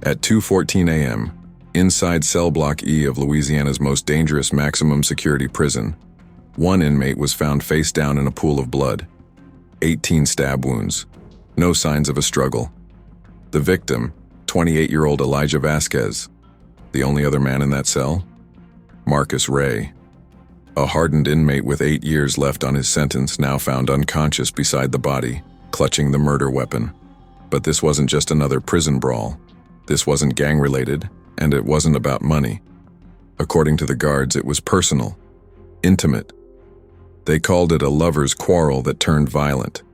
At 2:14 a.m., inside cell block E of Louisiana's most dangerous maximum security prison, one inmate was found face down in a pool of blood. 18 stab wounds. No signs of a struggle. The victim, 28-year-old Elijah Vasquez. The only other man in that cell? Marcus Raye. A hardened inmate with 8 years left on his sentence, now found unconscious beside the body, clutching the murder weapon. But this wasn't just another prison brawl. This wasn't gang-related, and it wasn't about money. According to the guards, it was personal, intimate. They called it a lover's quarrel that turned violent.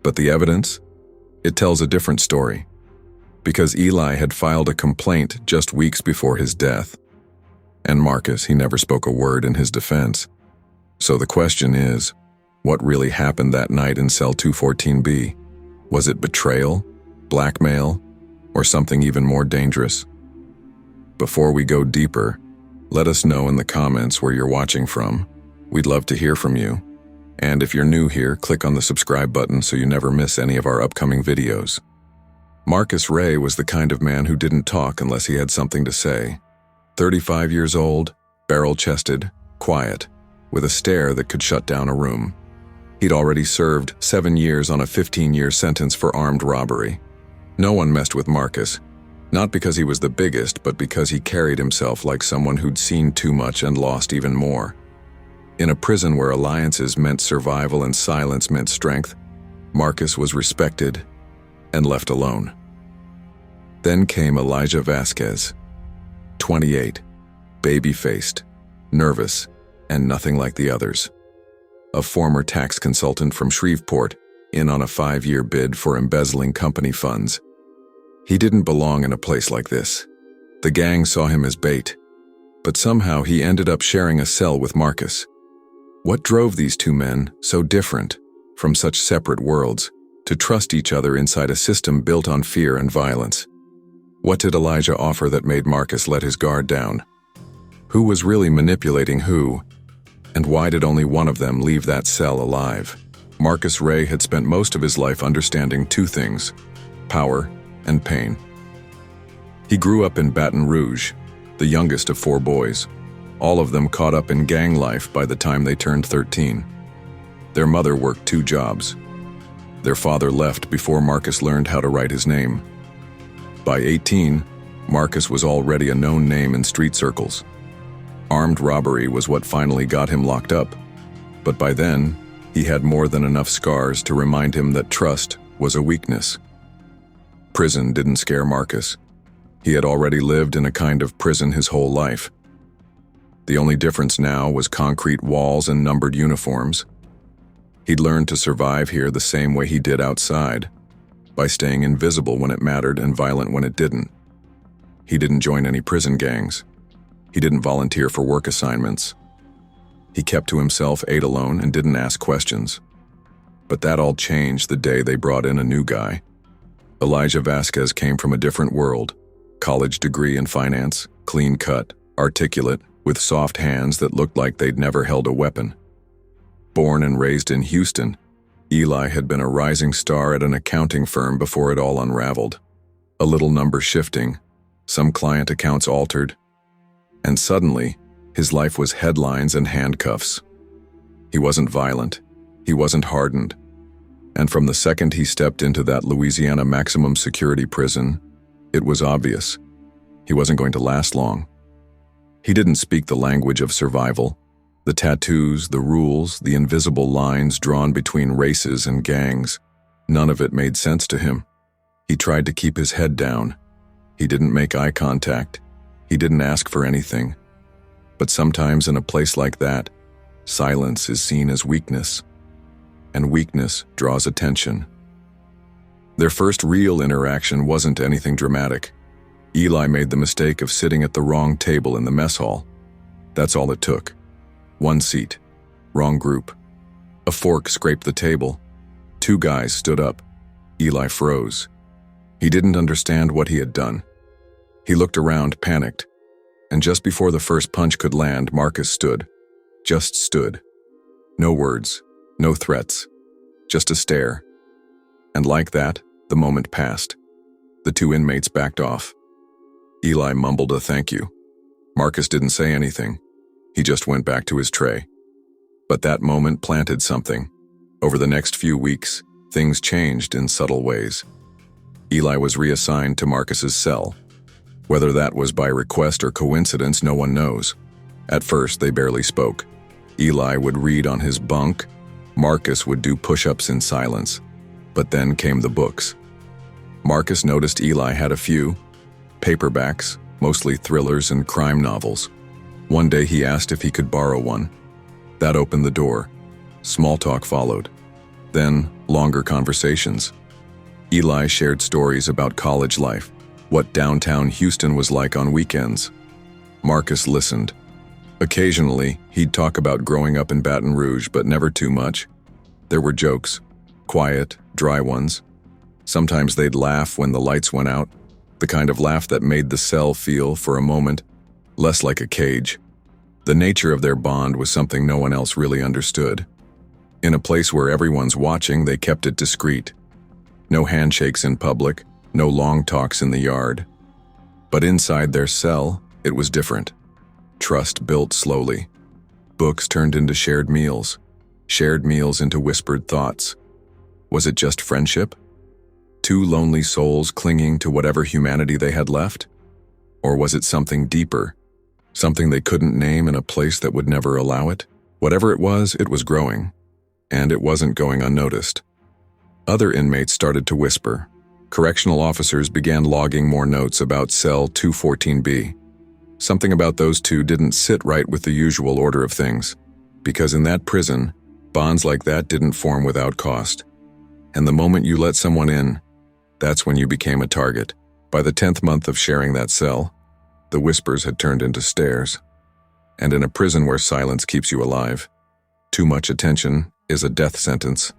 But the evidence? It tells a different story. Because Eli had filed a complaint just weeks before his death. And Marcus, he never spoke a word in his defense. So the question is, what really happened that night in cell 214B? Was it betrayal, blackmail, or something even more dangerous? Before we go deeper, let us know in the comments where you're watching from. We'd love to hear from you. And if you're new here, click on the subscribe button so you never miss any of our upcoming videos. Marcus Raye was the kind of man who didn't talk unless he had something to say. 35 years old, barrel-chested, quiet, with a stare that could shut down a room. He'd already served 7 years on a 15-year sentence for armed robbery. No one messed with Marcus, not because he was the biggest, but because he carried himself like someone who'd seen too much and lost even more. In a prison where alliances meant survival and silence meant strength, Marcus was respected and left alone. Then came Elijah Vasquez, 28, baby-faced, nervous, and nothing like the others. A former tax consultant from Shreveport, in on a 5-year bid for embezzling company funds. He didn't belong in a place like this. The gang saw him as bait, but somehow he ended up sharing a cell with Marcus. What drove these two men, so different, from such separate worlds, to trust each other inside a system built on fear and violence? What did Elijah offer that made Marcus let his guard down? Who was really manipulating who? And why did only one of them leave that cell alive? Marcus Raye had spent most of his life understanding two things: power and pain. He grew up in Baton Rouge, the youngest of 4 boys, all of them caught up in gang life by the time they turned 13. Their mother worked 2 jobs. Their father left before Marcus learned how to write his name. By 18, Marcus was already a known name in street circles. Armed robbery was what finally got him locked up, but by then, he had more than enough scars to remind him that trust was a weakness. Prison didn't scare Marcus. He had already lived in a kind of prison his whole life. The only difference now was concrete walls and numbered uniforms. He'd learned to survive here the same way he did outside, by staying invisible when it mattered and violent when it didn't. He didn't join any prison gangs. He didn't volunteer for work assignments. He kept to himself, ate alone, and didn't ask questions. But that all changed the day they brought in a new guy. Elijah Vasquez came from a different world. College degree in finance, clean-cut, articulate, with soft hands that looked like they'd never held a weapon. Born and raised in Houston, Eli had been a rising star at an accounting firm before it all unraveled. A little number shifting, some client accounts altered, and suddenly, his life was headlines and handcuffs. He wasn't violent, he wasn't hardened, and from the second he stepped into that Louisiana maximum security prison, it was obvious. He wasn't going to last long. He didn't speak the language of survival. The tattoos, the rules, the invisible lines drawn between races and gangs, none of it made sense to him. He tried to keep his head down. He didn't make eye contact. He didn't ask for anything. But sometimes in a place like that, silence is seen as weakness, and weakness draws attention. Their first real interaction wasn't anything dramatic. Eli made the mistake of sitting at the wrong table in the mess hall. That's all it took. One seat, wrong group. A fork scraped the table. 2 guys stood up. Eli froze. He didn't understand what he had done. He looked around, panicked. And just before the first punch could land, Marcus stood. Just stood. No words, no threats, just a stare. And like that, the moment passed. The two inmates backed off. Eli mumbled a thank you. Marcus didn't say anything. He just went back to his tray. But that moment planted something. Over the next few weeks, things changed in subtle ways. Eli was reassigned to Marcus's cell. Whether that was by request or coincidence, no one knows. At first, they barely spoke. Eli would read on his bunk. Marcus would do push-ups in silence. But then came the books. Marcus noticed Eli had a few paperbacks, mostly thrillers and crime novels. One day he asked if he could borrow one. That opened the door. Small talk followed. Then, longer conversations. Eli shared stories about college life, what downtown Houston was like on weekends. Marcus listened. Occasionally, he'd talk about growing up in Baton Rouge, but never too much. There were jokes, quiet, dry ones. Sometimes they'd laugh when the lights went out, the kind of laugh that made the cell feel, for a moment, less like a cage. The nature of their bond was something no one else really understood. In a place where everyone's watching, they kept it discreet. No handshakes in public, no long talks in the yard. But inside their cell, it was different. Trust built slowly. Books turned into shared meals into whispered thoughts. Was it just friendship? Two lonely souls clinging to whatever humanity they had left? Or was it something deeper? Something they couldn't name in a place that would never allow it? Whatever it was growing. And it wasn't going unnoticed. Other inmates started to whisper. Correctional officers began logging more notes about cell 214B. Something about those two didn't sit right with the usual order of things, because in that prison, bonds like that didn't form without cost. And the moment you let someone in, that's when you became a target. By the 10th month of sharing that cell, the whispers had turned into stares. And in a prison where silence keeps you alive, too much attention is a death sentence.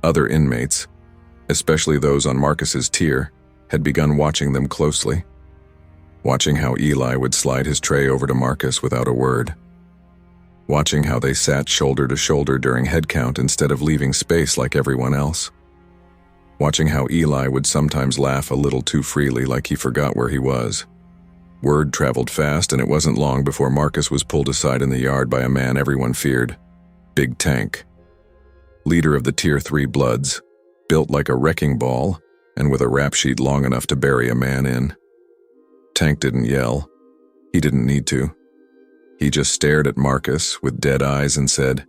Other inmates, especially those on Marcus's tier, had begun watching them closely. Watching how Eli would slide his tray over to Marcus without a word. Watching how they sat shoulder to shoulder during head count instead of leaving space like everyone else. Watching how Eli would sometimes laugh a little too freely, like he forgot where he was. Word traveled fast, and it wasn't long before Marcus was pulled aside in the yard by a man everyone feared. Big Tank. Leader of the Tier 3 Bloods, built like a wrecking ball, and with a rap sheet long enough to bury a man in. Tank didn't yell. He didn't need to. He just stared at Marcus with dead eyes and said,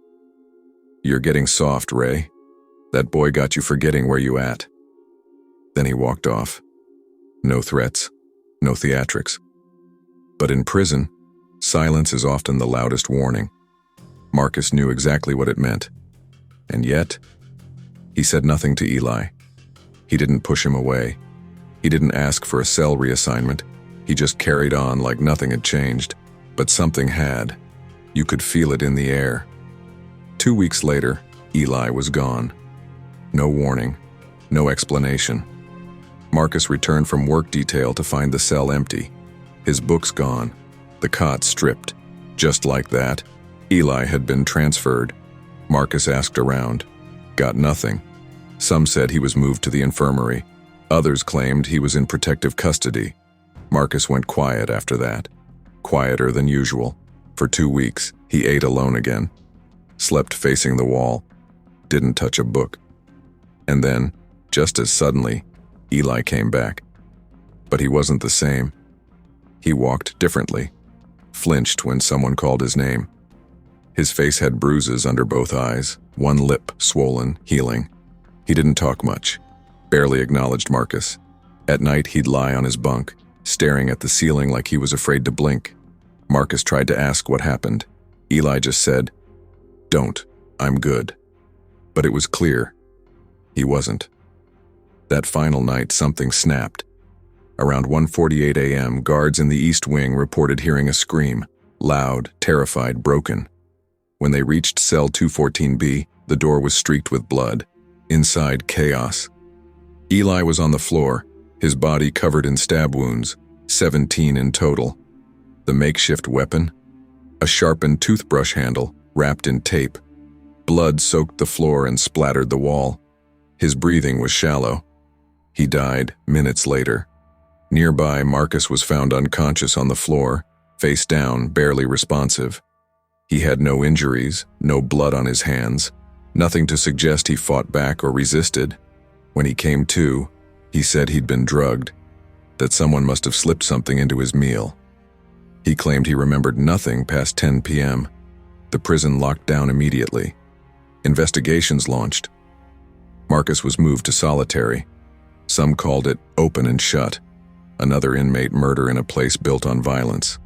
"You're getting soft, Ray. That boy got you forgetting where you at." Then he walked off. No threats, no theatrics. But in prison, silence is often the loudest warning. Marcus knew exactly what it meant. And yet, he said nothing to Eli. He didn't push him away. He didn't ask for a cell reassignment. He just carried on like nothing had changed. But something had. You could feel it in the air. 2 weeks later, Eli was gone. No warning, no explanation. Marcus returned from work detail to find the cell empty. His books gone, the cot stripped. Just like that, Eli had been transferred. Marcus asked around. Got nothing. Some said he was moved to the infirmary. Others claimed he was in protective custody. Marcus went quiet after that. Quieter than usual. For 2 weeks, he ate alone again. Slept facing the wall. Didn't touch a book. And then, just as suddenly, Eli came back. But he wasn't the same. He walked differently. Flinched when someone called his name. His face had bruises under both eyes, one lip swollen, healing. He didn't talk much. Barely acknowledged Marcus. At night, he'd lie on his bunk, staring at the ceiling like he was afraid to blink. Marcus tried to ask what happened. Eli just said, "Don't, I'm good." But it was clear. He wasn't. That final night, something snapped. Around 1:48 a.m., guards in the East Wing reported hearing a scream, loud, terrified, broken. When they reached cell 214B, the door was streaked with blood. Inside, chaos. Eli was on the floor, his body covered in stab wounds, 17 in total. The makeshift weapon? A sharpened toothbrush handle, wrapped in tape. Blood soaked the floor and splattered the wall. His breathing was shallow. He died minutes later. Nearby, Marcus was found unconscious on the floor, face down, barely responsive. He had no injuries, no blood on his hands, nothing to suggest he fought back or resisted. When he came to, he said he'd been drugged, that someone must have slipped something into his meal. He claimed he remembered nothing past 10 p.m. The prison locked down immediately. Investigations launched. Marcus was moved to solitary. Some called it open and shut, another inmate murder in a place built on violence.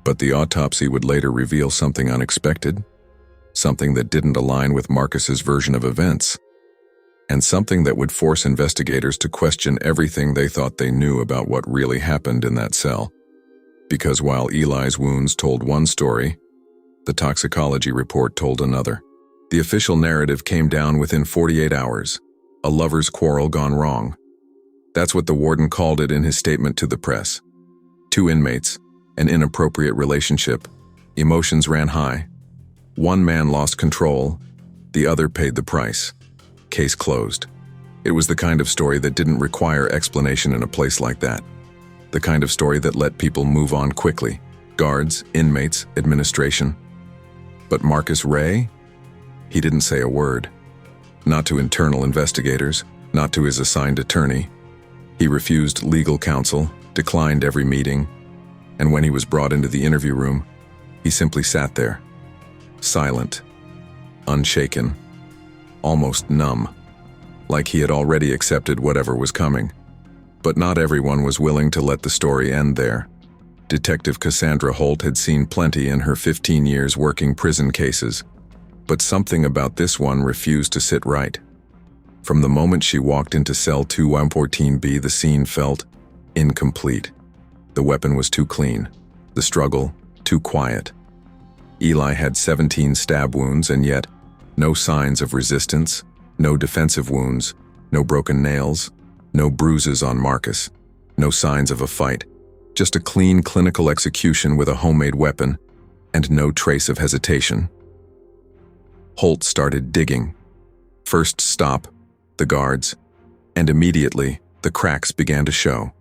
But the autopsy would later reveal something unexpected, something that didn't align with Marcus's version of events, and something that would force investigators to question everything they thought they knew about what really happened in that cell. Because while Eli's wounds told one story, the toxicology report told another. The official narrative came down within 48 hours, a lover's quarrel gone wrong. That's what the warden called it in his statement to the press. 2 inmates, an inappropriate relationship, emotions ran high. One man lost control, the other paid the price. Case closed. It was the kind of story that didn't require explanation in a place like that. The kind of story that let people move on quickly. Guards, inmates, administration. But Marcus Raye? He didn't say a word. Not to internal investigators, not to his assigned attorney. He refused legal counsel, declined every meeting, and when he was brought into the interview room, he simply sat there, silent, unshaken, almost numb, like he had already accepted whatever was coming. But not everyone was willing to let the story end there. Detective Cassandra Holt had seen plenty in her 15 years working prison cases, but something about this one refused to sit right. From the moment she walked into cell 2114B, the scene felt incomplete. The weapon was too clean, the struggle too quiet. Eli had 17 stab wounds, and yet no signs of resistance, no defensive wounds, no broken nails, no bruises on Marcus, no signs of a fight, just a clean clinical execution with a homemade weapon, and no trace of hesitation. Holt started digging. First stop, the guards, and immediately the cracks began to show.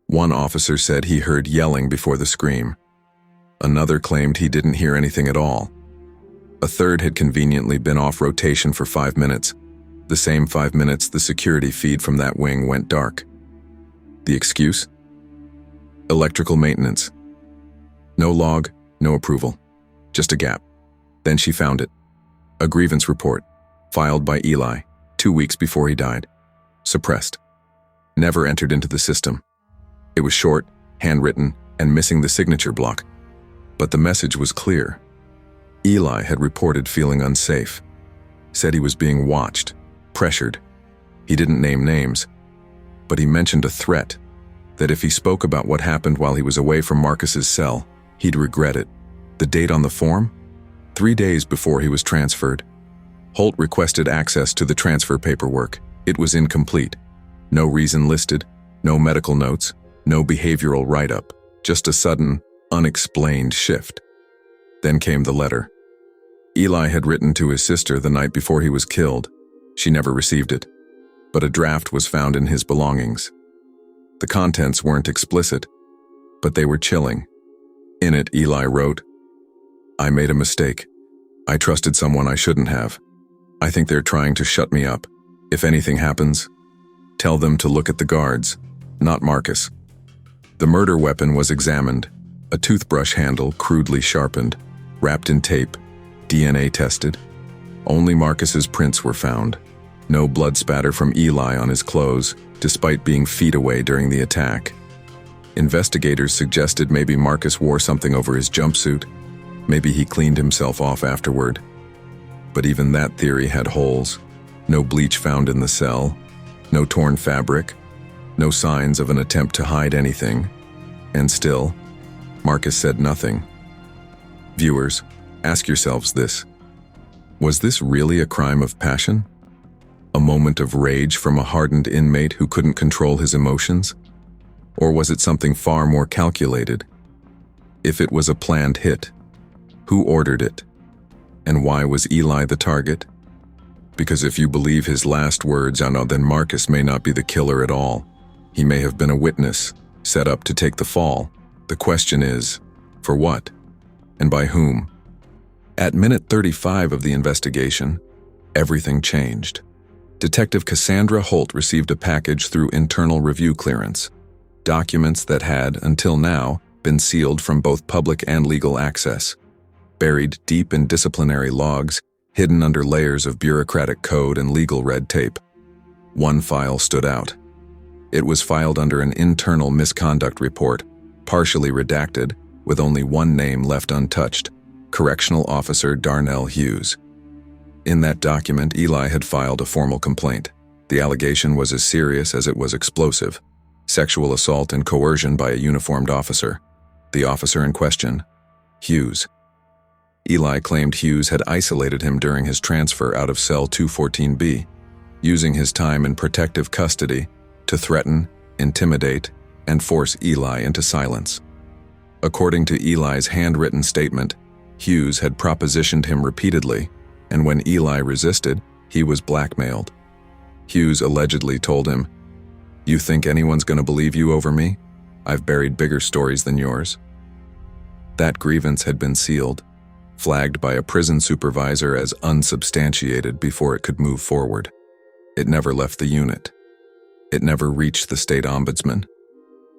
One officer said he heard yelling before the scream. Another claimed he didn't hear anything at all. A third had conveniently been off rotation for 5 minutes, the same 5 minutes the security feed from that wing went dark. The excuse? Electrical maintenance. No log, no approval, just a gap. Then she found it. A grievance report, filed by Eli, 2 weeks before he died. Suppressed. Never entered into the system. It was short, handwritten, and missing the signature block. But the message was clear. Eli had reported feeling unsafe. Said he was being watched, pressured. He didn't name names, but he mentioned a threat, that if he spoke about what happened while he was away from Marcus's cell, he'd regret it. The date on the form? 3 days before he was transferred. Holt requested access to the transfer paperwork. It was incomplete. No reason listed, no medical notes, no behavioral write-up, just a sudden, unexplained shift. Then came the letter. Eli had written to his sister the night before he was killed. She never received it, but a draft was found in his belongings. The contents weren't explicit, but they were chilling. In it, Eli wrote, "I made a mistake. I trusted someone I shouldn't have. I think they're trying to shut me up. If anything happens, tell them to look at the guards, not Marcus." The murder weapon was examined, a toothbrush handle crudely sharpened, wrapped in tape, DNA tested. Only Marcus's prints were found. No blood spatter from Eli on his clothes, despite being feet away during the attack. Investigators suggested maybe Marcus wore something over his jumpsuit. Maybe he cleaned himself off afterward. But even that theory had holes. No bleach found in the cell, no torn fabric, no signs of an attempt to hide anything. And still, Marcus said nothing. Viewers, ask yourselves this. Was this really a crime of passion? A moment of rage from a hardened inmate who couldn't control his emotions? Or was it something far more calculated? If it was a planned hit, who ordered it? And why was Eli the target? Because if you believe his last words, then Marcus may not be the killer at all. He may have been a witness, set up to take the fall. The question is, for what? And by whom? At minute 35 of the investigation, everything changed. Detective Cassandra Holt received a package through internal review clearance. Documents that had, until now, been sealed from both public and legal access. Buried deep in disciplinary logs, hidden under layers of bureaucratic code and legal red tape. One file stood out. It was filed under an internal misconduct report, partially redacted, with only one name left untouched: Correctional Officer Darnell Hughes. In that document, Eli had filed a formal complaint. The allegation was as serious as it was explosive: sexual assault and coercion by a uniformed officer. The officer in question, Hughes. Eli claimed Hughes had isolated him during his transfer out of cell 214B, using his time in protective custody to threaten, intimidate, and force Eli into silence. According to Eli's handwritten statement, Hughes had propositioned him repeatedly, and when Eli resisted, he was blackmailed. Hughes allegedly told him, "You think anyone's going to believe you over me? I've buried bigger stories than yours." That grievance had been sealed, flagged by a prison supervisor as unsubstantiated before it could move forward. It never left the unit. It never reached the state ombudsman,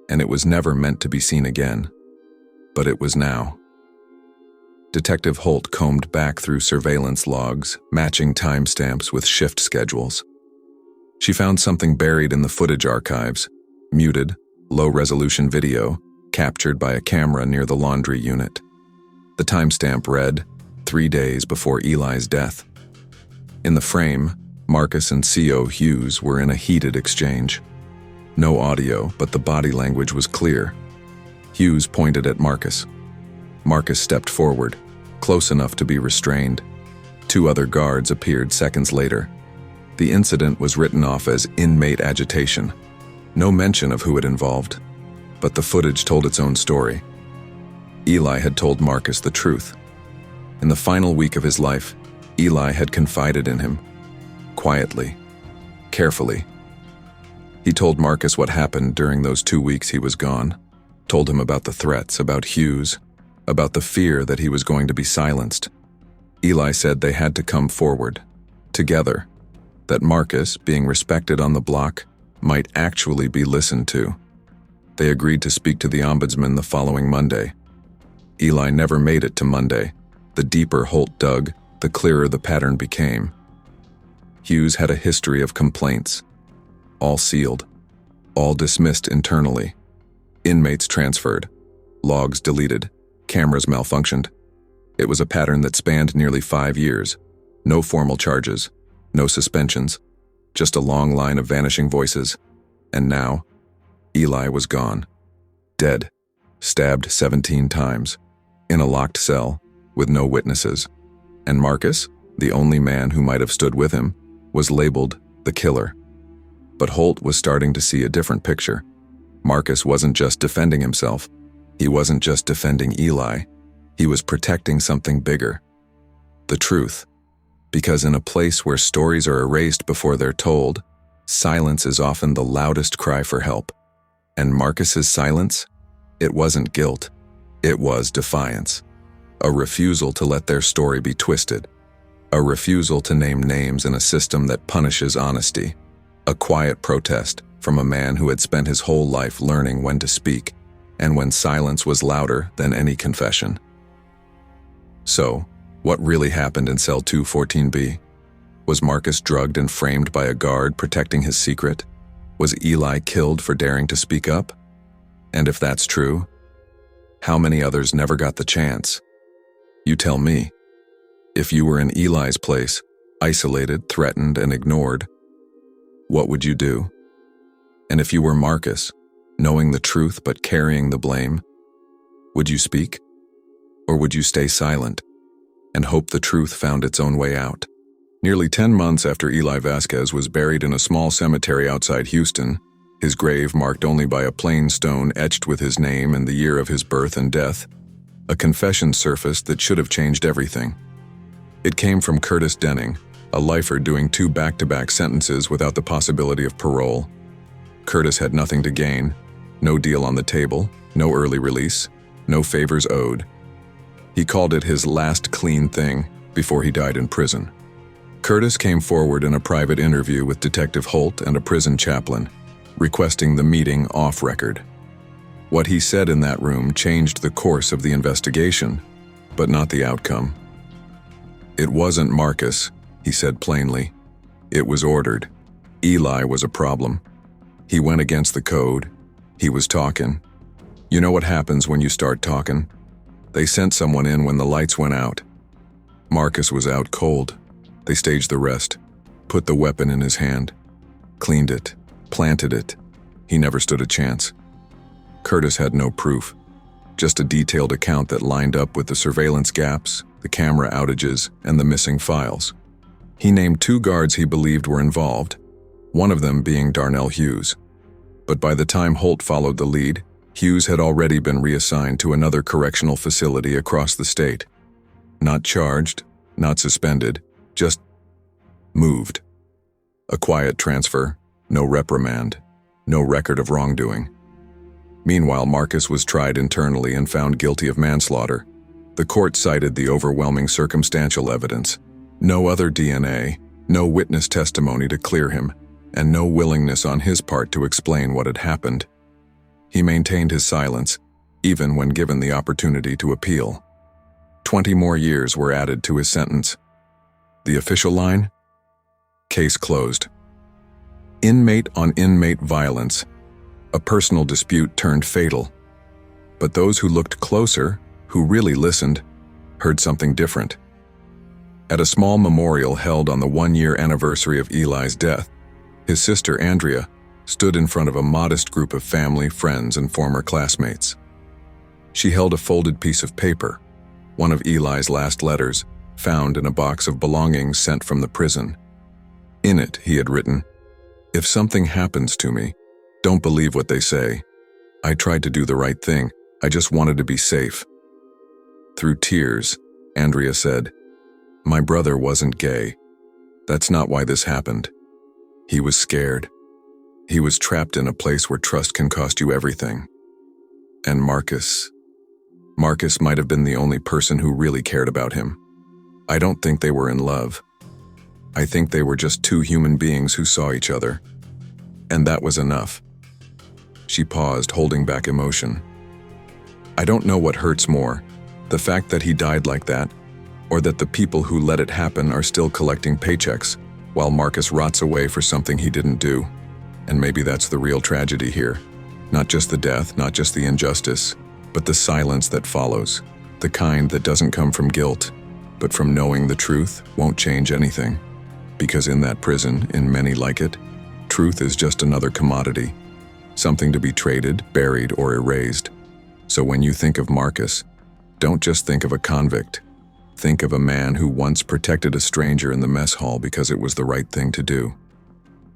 and it was never meant to be seen again. But it was now. Detective Holt combed back through surveillance logs, matching timestamps with shift schedules. She found something buried in the footage archives: muted, low-resolution video, captured by a camera near the laundry unit. The timestamp read, 3 days before Eli's death. In the frame, Marcus and C.O. Hughes were in a heated exchange. No audio, but the body language was clear. Hughes pointed at Marcus. Marcus stepped forward, close enough to be restrained. 2 other guards appeared seconds later. The incident was written off as inmate agitation. No mention of who it involved, but the footage told its own story. Eli had told Marcus the truth. In the final week of his life, Eli had confided in him. Quietly, carefully. He told Marcus what happened during those 2 weeks he was gone. Told him about the threats, about Hughes, about the fear that he was going to be silenced. Eli said they had to come forward, together, that Marcus, being respected on the block, might actually be listened to. They agreed to speak to the ombudsman the following Monday. Eli never made it to Monday. The deeper Holt dug, the clearer the pattern became. Hughes had a history of complaints, all sealed, all dismissed internally. Inmates transferred, logs deleted, cameras malfunctioned. It was a pattern that spanned nearly 5 years. No formal charges, no suspensions, just a long line of vanishing voices. And now, Eli was gone. Dead, stabbed 17 times, in a locked cell, with no witnesses. And Marcus, the only man who might have stood with him, was labeled the killer. But Holt was starting to see a different picture. Marcus wasn't just defending himself. He wasn't just defending Eli. He was protecting something bigger. The truth. Because in a place where stories are erased before they're told, silence is often the loudest cry for help. And Marcus's silence? It wasn't guilt. It was defiance. A refusal to let their story be twisted. A refusal to name names in a system that punishes honesty. A quiet protest from a man who had spent his whole life learning when to speak, and when silence was louder than any confession. So, what really happened in cell 214B? Was Marcus drugged and framed by a guard protecting his secret? Was Eli killed for daring to speak up? And if that's true, how many others never got the chance? You tell me. If you were in Eli's place, isolated, threatened, and ignored, what would you do? And if you were Marcus, knowing the truth but carrying the blame, would you speak? Or would you stay silent and hope the truth found its own way out? Nearly 10 months after Eli Vasquez was buried in a small cemetery outside Houston, his grave marked only by a plain stone etched with his name and the year of his birth and death, a confession surfaced that should have changed everything. It came from Curtis Denning, A lifer doing 2 back-to-back sentences without the possibility of parole. Curtis had nothing to gain, no deal on the table, no early release, no favors owed. He called it his last clean thing before he died in prison. Curtis came forward in a private interview with Detective Holt and a prison chaplain, requesting the meeting off record. What he said in that room changed the course of the investigation, but not the outcome. "It wasn't Marcus," he said plainly. "It was ordered. Eli was a problem. He went against the code. He was talking. You know what happens when you start talking? They sent someone in when the lights went out. Marcus was out cold. They staged the rest, put the weapon in his hand, cleaned it, planted it. He never stood a chance." Curtis had no proof, just a detailed account that lined up with the surveillance gaps, the camera outages, and the missing files. He named 2 guards he believed were involved, one of them being Darnell Hughes. But by the time Holt followed the lead, Hughes had already been reassigned to another correctional facility across the state. Not charged, not suspended, just moved. A quiet transfer, no reprimand, no record of wrongdoing. Meanwhile, Marcus was tried internally and found guilty of manslaughter. The court cited the overwhelming circumstantial evidence. No other DNA, no witness testimony to clear him, and no willingness on his part to explain what had happened. He maintained his silence, even when given the opportunity to appeal. 20 more years were added to his sentence. The official line? Case closed. Inmate on inmate violence. A personal dispute turned fatal. But those who looked closer, who really listened, heard something different. At a small memorial held on the 1-year anniversary of Eli's death, his sister Andrea stood in front of a modest group of family, friends, and former classmates. She held a folded piece of paper, one of Eli's last letters, found in a box of belongings sent from the prison. In it, he had written, "If something happens to me, don't believe what they say. I tried to do the right thing. I just wanted to be safe." Through tears, Andrea said, "My brother wasn't gay. That's not why this happened. He was scared. He was trapped in a place where trust can cost you everything." And Marcus might have been the only person who really cared about him. I don't think they were in love. I think they were just 2 human beings who saw each other. And that was enough. She paused, holding back emotion. I don't know what hurts more, the fact that he died like that, or that the people who let it happen are still collecting paychecks, while Marcus rots away for something he didn't do. And maybe that's the real tragedy here. Not just the death, not just the injustice, but the silence that follows, the kind that doesn't come from guilt, but from knowing the truth won't change anything. Because in that prison, in many like it, truth is just another commodity, something to be traded, buried, or erased. So when you think of Marcus, don't just think of a convict. Think of a man who once protected a stranger in the mess hall because it was the right thing to do.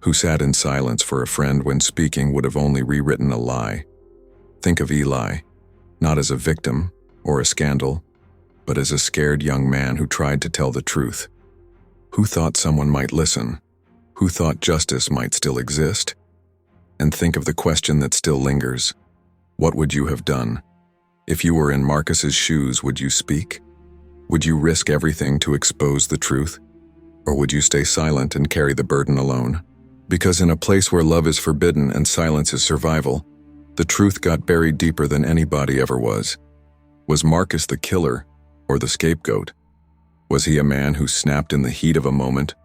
Who sat in silence for a friend when speaking would have only rewritten a lie. Think of Eli, not as a victim or a scandal, but as a scared young man who tried to tell the truth. Who thought someone might listen? Who thought justice might still exist? And think of the question that still lingers. What would you have done? If you were in Marcus's shoes, would you speak? Would you risk everything to expose the truth? Or would you stay silent and carry the burden alone? Because in a place where love is forbidden and silence is survival, the truth got buried deeper than anybody ever was. Was Marcus the killer or the scapegoat? Was he a man who snapped in the heat of a moment,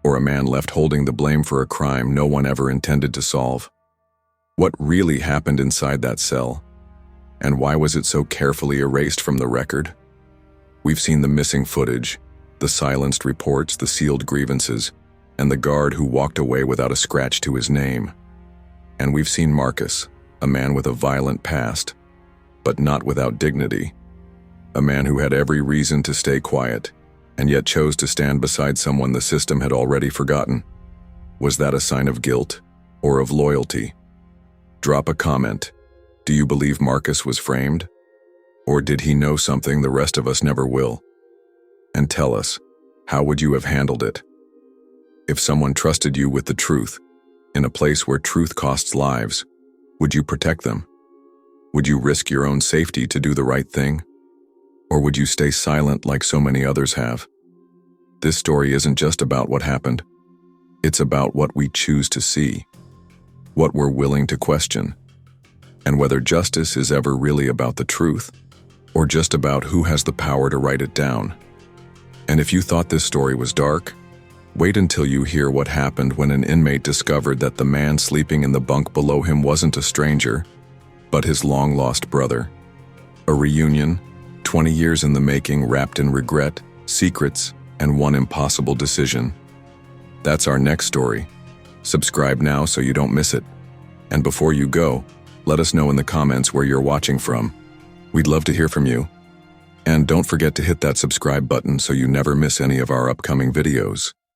or a man left holding the blame for a crime no one ever intended to solve? What really happened inside that cell? And why was it so carefully erased from the record? We've seen the missing footage, the silenced reports, the sealed grievances, and the guard who walked away without a scratch to his name. And we've seen Marcus, a man with a violent past, but not without dignity. A man who had every reason to stay quiet, and yet chose to stand beside someone the system had already forgotten. Was that a sign of guilt or of loyalty? Drop a comment. Do you believe Marcus was framed? Or did he know something the rest of us never will? And tell us, how would you have handled it? If someone trusted you with the truth, in a place where truth costs lives, would you protect them? Would you risk your own safety to do the right thing? Or would you stay silent like so many others have? This story isn't just about what happened. It's about what we choose to see, what we're willing to question, and whether justice is ever really about the truth, or just about who has the power to write it down. And if you thought this story was dark, wait until you hear what happened when an inmate discovered that the man sleeping in the bunk below him wasn't a stranger, but his long-lost brother. A reunion, 20 years in the making, wrapped in regret, secrets, and one impossible decision. That's our next story. Subscribe now so you don't miss it. And before you go, let us know in the comments where you're watching from. We'd love to hear from you. And don't forget to hit that subscribe button so you never miss any of our upcoming videos.